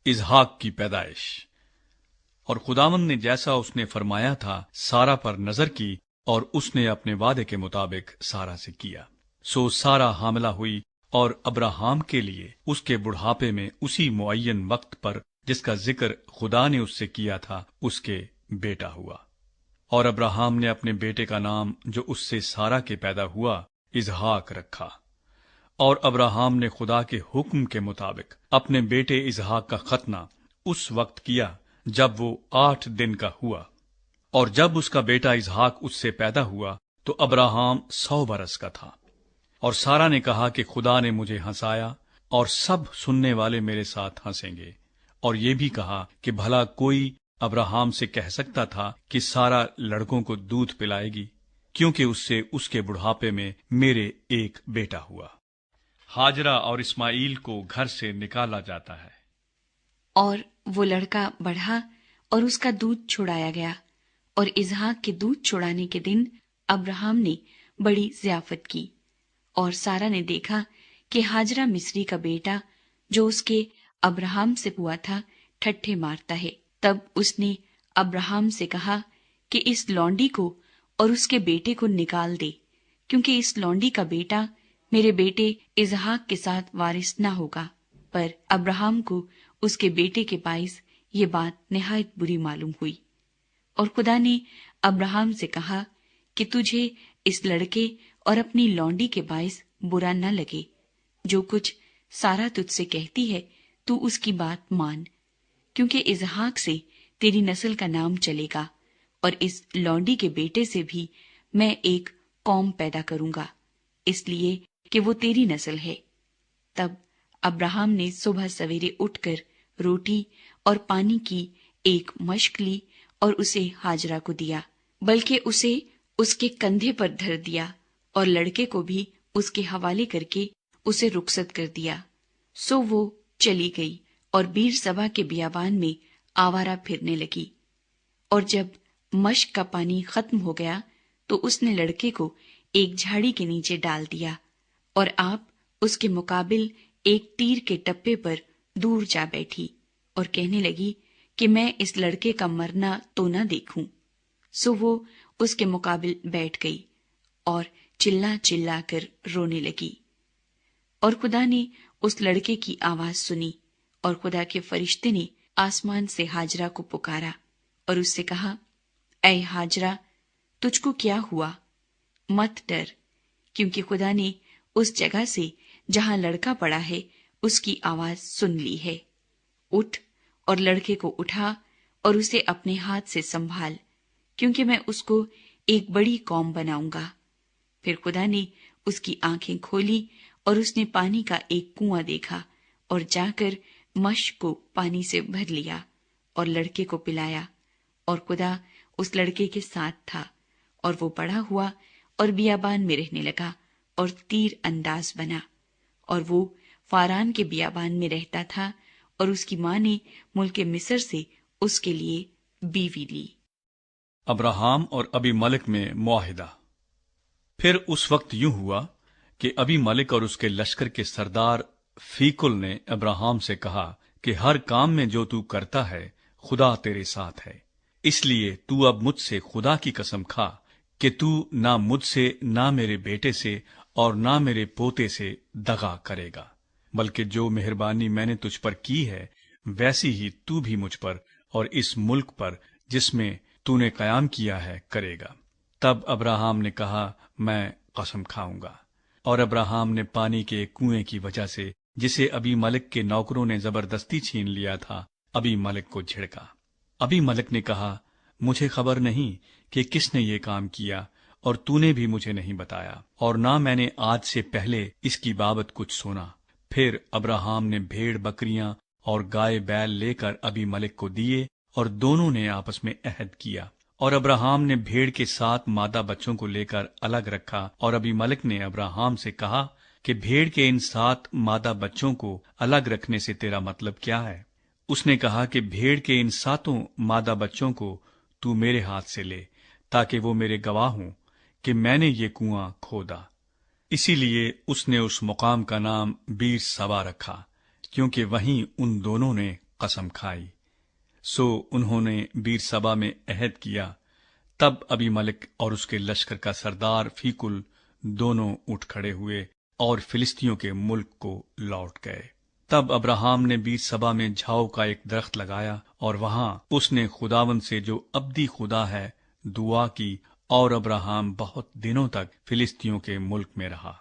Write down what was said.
اسحاق کی پیدائش۔ اور خداوند نے جیسا اس نے فرمایا تھا سارا پر نظر کی، اور اس نے اپنے وعدے کے مطابق سارا سے کیا۔ سو سارا حاملہ ہوئی، اور ابراہام کے لیے اس کے بڑھاپے میں اسی معین وقت پر جس کا ذکر خدا نے اس سے کیا تھا اس کے بیٹا ہوا۔ اور ابراہام نے اپنے بیٹے کا نام جو اس سے سارا کے پیدا ہوا اسحاق رکھا۔ اور ابراہام نے خدا کے حکم کے مطابق اپنے بیٹے اسحاق کا ختنہ اس وقت کیا جب وہ 8 دن کا ہوا۔ اور جب اس کا بیٹا اسحاق اس سے پیدا ہوا تو ابراہام 100 برس کا تھا۔ اور سارا نے کہا کہ خدا نے مجھے ہنسایا، اور سب سننے والے میرے ساتھ ہنسیں گے۔ اور یہ بھی کہا کہ بھلا کوئی ابراہام سے کہہ سکتا تھا کہ سارا لڑکوں کو دودھ پلائے گی، کیونکہ اس سے اس کے بڑھاپے میں میرے ایک بیٹا ہوا۔ ہاجرہ اور اسماعیل کو گھر سے نکالا جاتا ہے۔ اور وہ لڑکا بڑھا اور اس کا دودھ چھڑایا گیا، اور اسحاق کے دودھ چھڑانے کے دن ابراہام نے بڑی ضیافت کی۔ اور سارا نے دیکھا کہ ہاجرہ مصری کا بیٹا جو اس کے ابراہام سے ہوا تھا ٹھٹھے مارتا ہے۔ تب اس نے ابراہام سے کہا کہ اس لونڈی کو اور اس کے بیٹے کو نکال دے، کیونکہ اس لونڈی کا بیٹا میرے بیٹے اسحاق کے ساتھ وارث نہ ہوگا۔ پر ابراہام کو اس کے بیٹے کے باعث یہ بات نہایت بری معلوم ہوئی۔ اور خدا نے ابراہام سے کہا کہ تجھے اس لڑکے اور اپنی لونڈی کے باعث برا نہ لگے، جو کچھ سارا تجھ سے کہتی ہے تو اس کی بات مان، کیونکہ اسحاق سے تیری نسل کا نام چلے گا، اور اس لونڈی کے بیٹے سے بھی میں ایک قوم پیدا کروں گا، اس لیے کہ وہ تیری نسل ہے۔ تب ابراہام نے صبح سویرے اٹھ کر روٹی اور پانی کی ایک مشک لی اور اسے ہاجرہ کو دیا، بلکہ اسے اس کے کندھے پر دھر دیا، اور لڑکے کو بھی اس کے حوالے کر کے اسے رخصت کر دیا۔ سو وہ چلی گئی اور بیر سبا کے بیابان میں آوارہ پھرنے لگی۔ اور جب مشک کا پانی ختم ہو گیا تو اس نے لڑکے کو ایک جھاڑی کے نیچے ڈال دیا، اور آپ اس کے مقابل ایک تیر کے ٹپے پر دور جا بیٹھی، اور کہنے لگی کہ میں اس لڑکے کا مرنا تو نہ دیکھوں۔ سو وہ اس کے مقابل بیٹھ گئی اور چلا چلا کر رونے لگی۔ اور خدا نے اس لڑکے کی آواز سنی، اور خدا کے فرشتے نے آسمان سے ہاجرہ کو پکارا اور اس سے کہا، اے ہاجرہ، تجھ کو کیا ہوا؟ مت ڈر، کیونکہ خدا نے اس جگہ سے جہاں لڑکا پڑا ہے اس کی آواز سن لی ہے۔ اٹھ اور لڑکے کو اٹھا اور اسے اپنے ہاتھ سے سنبھال، کیونکہ میں اس کو ایک بڑی قوم بناؤں گا۔ پھر خدا نے اس کی آنکھیں کھولی اور اس نے پانی کا ایک کنواں دیکھا، اور جا کر مشک کو پانی سے بھر لیا اور لڑکے کو پلایا۔ اور خدا اس لڑکے کے ساتھ تھا، اور وہ بڑا ہوا اور بیابان میں رہنے لگا اور تیر انداز بنا، اور وہ فاران کے بیابان میں رہتا تھا، اور اس کی ماں نے ملک مصر سے اس کے لیے بیوی لی۔ ابراہام اور ابی ملک میں معاہدہ۔ پھر اس وقت یوں ہوا کہ ابی ملک اور اس کے لشکر کے سردار فیکل نے ابراہام سے کہا کہ ہر کام میں جو تو کرتا ہے خدا تیرے ساتھ ہے، اس لیے تو اب مجھ سے خدا کی قسم کھا کہ تو نہ مجھ سے، نہ میرے بیٹے سے اور نہ میرے پوتے سے دغا کرے گا، بلکہ جو مہربانی میں نے تجھ پر کی ہے ویسی ہی تو بھی مجھ پر اور اس ملک پر جس میں تو نے قیام کیا ہے کرے گا۔ تب ابراہام نے کہا، میں قسم کھاؤں گا۔ اور ابراہام نے پانی کے ایک کنویں کی وجہ سے جسے ابی ملک کے نوکروں نے زبردستی چھین لیا تھا ابی ملک کو جھڑکا۔ ابی ملک نے کہا، مجھے خبر نہیں کہ کس نے یہ کام کیا، اور تو نے بھی مجھے نہیں بتایا، اور نہ میں نے آج سے پہلے اس کی بابت کچھ سنا۔ پھر ابراہام نے بھیڑ بکریاں اور گائے بیل لے کر ابی ملک کو دیے، اور دونوں نے آپس میں عہد کیا۔ اور ابراہام نے بھیڑ کے 7 مادہ بچوں کو لے کر الگ رکھا، اور ابی ملک نے ابراہام سے کہا کہ بھیڑ کے ان 7 مادہ بچوں کو الگ رکھنے سے تیرا مطلب کیا ہے؟ اس نے کہا کہ بھیڑ کے ان 7 مادہ بچوں کو تو میرے ہاتھ سے لے، تاکہ وہ میرے گواہ ہوں کہ میں نے یہ کنواں کھودا۔ اسی لیے اس نے اس مقام کا نام بیر سبا رکھا، کیونکہ وہیں ان دونوں نے قسم کھائی۔ سو انہوں نے بیر سبا میں عہد کیا۔ تب ابی ملک اور اس کے لشکر کا سردار فیکل دونوں اٹھ کھڑے ہوئے اور فلسطینیوں کے ملک کو لوٹ گئے۔ تب ابراہام نے بیر سبا میں جھاؤ کا ایک درخت لگایا، اور وہاں اس نے خداوند سے جو ابدی خدا ہے دعا کی، اور ابراہام بہت دنوں تک فلسطینیوں کے ملک میں رہا۔